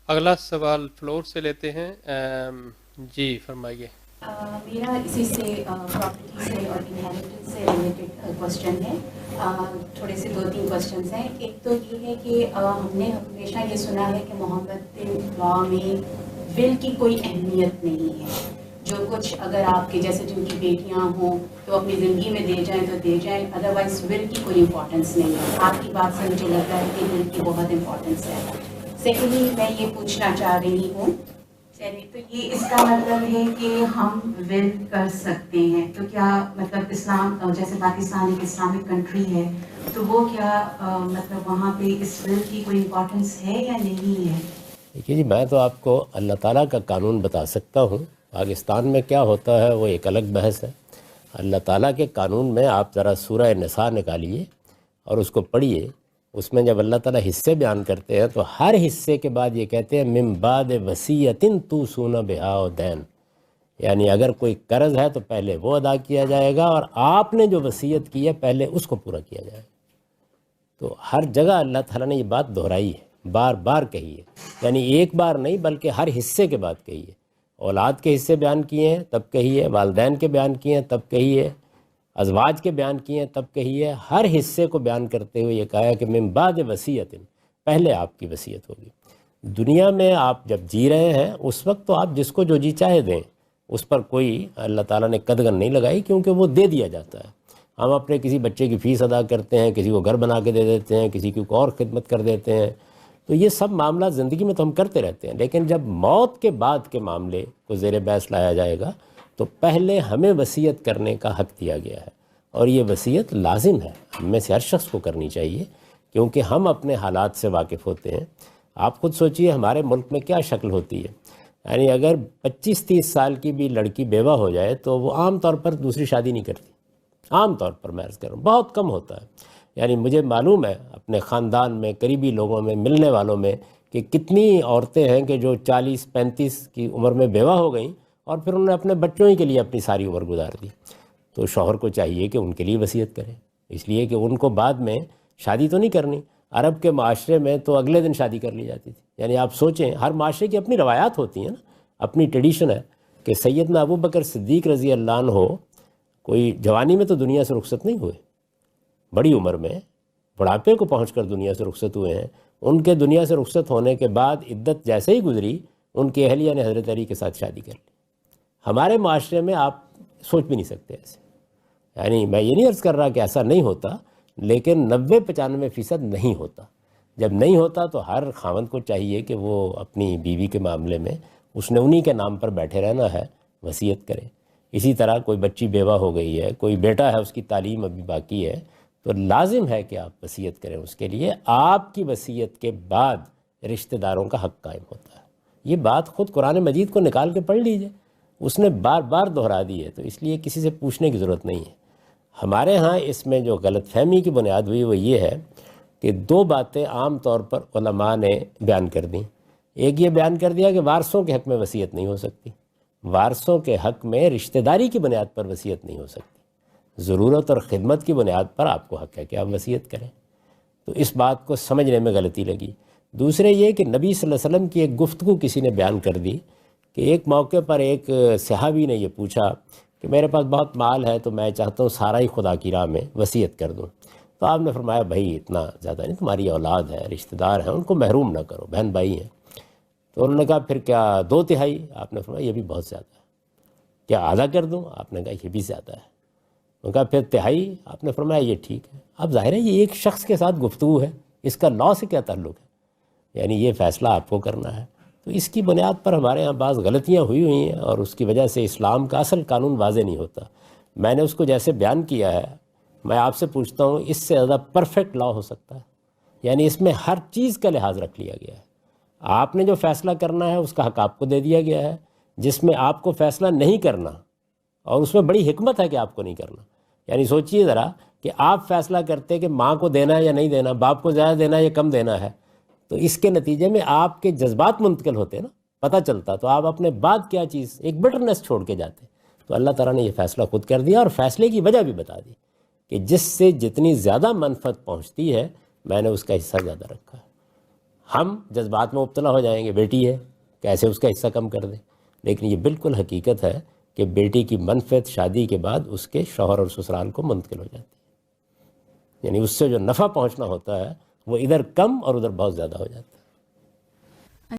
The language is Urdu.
اگلا سوال فلور سے لیتے ہیں۔ جی فرمائیے۔ میرا اسی سے پراپرٹی سے اور انہیریٹنس سے ریلیٹڈ کوشچن ہے۔ تھوڑے سے 2-3 کوشچنس ہیں۔ ایک تو یہ ہے کہ ہم نے ہمیشہ یہ سنا ہے کہ محبت لا میں ول کی کوئی اہمیت نہیں ہے، جو کچھ اگر آپ کے جیسے جن کی بیٹیاں ہوں تو اپنی زندگی میں دے جائیں تو دے جائیں، ادروائز ول کی کوئی امپورٹنس نہیں ہے۔ آپ کی بات سے مجھے لگتا ہے کہ ول کی بہت امپورٹنس ہے۔ سیکنڈلی میں یہ پوچھنا چاہ رہی ہوں، چلیے تو یہ اس کا مطلب ہے کہ ہم ول کر سکتے ہیں، تو کیا مطلب اسلام جیسے پاکستان ایک اسلامک کنٹری ہے تو وہ کیا مطلب وہاں پہ اس ول کی کوئی امپورٹنس ہے یا نہیں ہے؟ دیکھیے جی، میں تو آپ کو اللہ تعالیٰ کا قانون بتا سکتا ہوں۔ پاکستان میں کیا ہوتا ہے وہ ایک الگ بحث ہے۔ اللہ تعالیٰ کے قانون میں آپ ذرا سورہ نساء نکالیے اور اس کو پڑھیے۔ اس میں جب اللہ تعالیٰ حصے بیان کرتے ہیں تو ہر حصے کے بعد یہ کہتے ہیں من بعد وصیۃ توصون بہا و دین، یعنی اگر کوئی قرض ہے تو پہلے وہ ادا کیا جائے گا، اور آپ نے جو وصیت کی ہے پہلے اس کو پورا کیا جائے گا۔ تو ہر جگہ اللہ تعالیٰ نے یہ بات دہرائی ہے، بار بار کہی ہے، یعنی ایک بار نہیں بلکہ ہر حصے کے بعد کہی ہے۔ اولاد کے حصے بیان کیے ہیں تب کہی ہے، والدین کے بیان کیے ہیں تب کہی ہے، ازواج کے بیان کیے ہیں تب کہی ہے۔ ہر حصے کو بیان کرتے ہوئے یہ کہا ہے کہ من بعد وصیۃ، پہلے آپ کی وصیت ہوگی۔ دنیا میں آپ جب جی رہے ہیں اس وقت تو آپ جس کو جو جی چاہے دیں، اس پر کوئی اللہ تعالیٰ نے قدغن نہیں لگائی، کیونکہ وہ دے دیا جاتا ہے۔ ہم اپنے کسی بچے کی فیس ادا کرتے ہیں، کسی کو گھر بنا کے دے دیتے ہیں، کسی کی کوئی اور خدمت کر دیتے ہیں، تو یہ سب معاملات زندگی میں تو ہم کرتے رہتے ہیں، لیکن جب موت کے بعد کے معاملے کو زیر بحث لایا جائے گا تو پہلے ہمیں وصیت کرنے کا حق دیا گیا ہے، اور یہ وصیت لازم ہے، ہم میں سے ہر شخص کو کرنی چاہیے، کیونکہ ہم اپنے حالات سے واقف ہوتے ہیں۔ آپ خود سوچئے ہمارے ملک میں کیا شکل ہوتی ہے، یعنی اگر 25-30 سال کی بھی لڑکی بیوہ ہو جائے تو وہ عام طور پر دوسری شادی نہیں کرتی، عام طور پر میں عرض کر رہا ہوں بہت کم ہوتا ہے۔ یعنی مجھے معلوم ہے اپنے خاندان میں، قریبی لوگوں میں، ملنے والوں میں، کہ کتنی عورتیں ہیں کہ جو 40-35 کی عمر میں بیوہ ہو گئیں اور پھر انہوں نے اپنے بچوں ہی کے لیے اپنی ساری عمر گزار دی۔ تو شوہر کو چاہیے کہ ان کے لیے وصیت کرے، اس لیے کہ ان کو بعد میں شادی تو نہیں کرنی۔ عرب کے معاشرے میں تو اگلے دن شادی کر لی جاتی تھی، یعنی آپ سوچیں ہر معاشرے کی اپنی روایات ہوتی ہیں نا، اپنی ٹریڈیشن ہے۔ کہ سیدنا ابو بکر صدیق رضی اللہ عنہ کوئی جوانی میں تو دنیا سے رخصت نہیں ہوئے، بڑی عمر میں بڑھاپے کو پہنچ کر دنیا سے رخصت ہوئے ہیں۔ ان کے دنیا سے رخصت ہونے کے بعد عدت جیسے ہی گزری، ان کی اہلیہ نے حضرت علی کے ساتھ شادی کر لی۔ ہمارے معاشرے میں آپ سوچ بھی نہیں سکتے ایسے، یعنی میں یہ نہیں عرض کر رہا کہ ایسا نہیں ہوتا، لیکن 90-95% نہیں ہوتا۔ جب نہیں ہوتا تو ہر خاوند کو چاہیے کہ وہ اپنی بیوی کے معاملے میں اس نے انہی کے نام پر بیٹھے رہنا ہے، وصیت کرے۔ اسی طرح کوئی بچی بیوہ ہو گئی ہے، کوئی بیٹا ہے اس کی تعلیم ابھی باقی ہے، تو لازم ہے کہ آپ وصیت کریں اس کے لیے۔ آپ کی وصیت کے بعد رشتہ داروں کا حق قائم ہوتا ہے۔ یہ بات خود قرآن مجید کو نکال کے پڑھ لیجئے، اس نے بار بار دہرا دی ہے، تو اس لیے کسی سے پوچھنے کی ضرورت نہیں ہے۔ ہمارے ہاں اس میں جو غلط فہمی کی بنیاد ہوئی وہ یہ ہے کہ 2 باتیں عام طور پر علماء نے بیان کر دیں۔ ایک یہ بیان کر دیا کہ وارثوں کے حق میں وصیت نہیں ہو سکتی، وارثوں کے حق میں رشتہ داری کی بنیاد پر وصیت نہیں ہو سکتی، ضرورت اور خدمت کی بنیاد پر آپ کو حق ہے کہ آپ وصیت کریں۔ تو اس بات کو سمجھنے میں غلطی لگی۔ دوسرے یہ کہ نبی صلی اللہ علیہ وسلم کی ایک گفتگو کسی نے بیان کر دی کہ ایک موقع پر ایک صحابی نے یہ پوچھا کہ میرے پاس بہت مال ہے تو میں چاہتا ہوں سارا ہی خدا کی راہ میں وصیت کر دوں۔ تو آپ نے فرمایا بھائی اتنا زیادہ نہیں، تمہاری اولاد ہے، رشتہ دار ہیں، ان کو محروم نہ کرو، بہن بھائی ہیں۔ تو انہوں نے کہا پھر کیا 2/3؟ آپ نے فرمایا یہ بھی بہت زیادہ ہے۔ کیا آدھا کر دوں؟ آپ نے کہا یہ بھی زیادہ ہے۔ انہوں نے کہا پھر 1/3؟ آپ نے فرمایا یہ ٹھیک ہے۔ اب ظاہر ہے یہ ایک شخص کے ساتھ گفتگو ہے، اس کا لاء سے کیا تعلق ہے؟ یعنی یہ فیصلہ آپ کو کرنا ہے۔ تو اس کی بنیاد پر ہمارے ہاں بعض غلطیاں ہوئی ہیں، اور اس کی وجہ سے اسلام کا اصل قانون واضح نہیں ہوتا۔ میں نے اس کو جیسے بیان کیا ہے، میں آپ سے پوچھتا ہوں اس سے زیادہ پرفیکٹ لاء ہو سکتا ہے؟ یعنی اس میں ہر چیز کا لحاظ رکھ لیا گیا ہے۔ آپ نے جو فیصلہ کرنا ہے اس کا حق آپ کو دے دیا گیا ہے، جس میں آپ کو فیصلہ نہیں کرنا، اور اس میں بڑی حکمت ہے کہ آپ کو نہیں کرنا۔ یعنی سوچئے ذرا کہ آپ فیصلہ کرتے کہ ماں کو دینا ہے یا نہیں دینا، باپ کو زیادہ دینا ہے یا کم دینا ہے، تو اس کے نتیجے میں آپ کے جذبات منتقل ہوتے نا، پتہ چلتا، تو آپ اپنے بعد کیا چیز ایک بٹرنس چھوڑ کے جاتے۔ تو اللہ تعالیٰ نے یہ فیصلہ خود کر دیا، اور فیصلے کی وجہ بھی بتا دی کہ جس سے جتنی زیادہ منفعت پہنچتی ہے میں نے اس کا حصہ زیادہ رکھا ہے۔ ہم جذبات میں مبتلا ہو جائیں گے، بیٹی ہے کیسے اس کا حصہ کم کر دیں، لیکن یہ بالکل حقیقت ہے کہ بیٹی کی منفعت شادی کے بعد اس کے شوہر اور سسرال کو منتقل ہو جاتی ہے، یعنی اس سے جو نفع پہنچنا ہوتا ہے وہ ادھر کم اور ادھر بہت زیادہ ہو جاتا ہے۔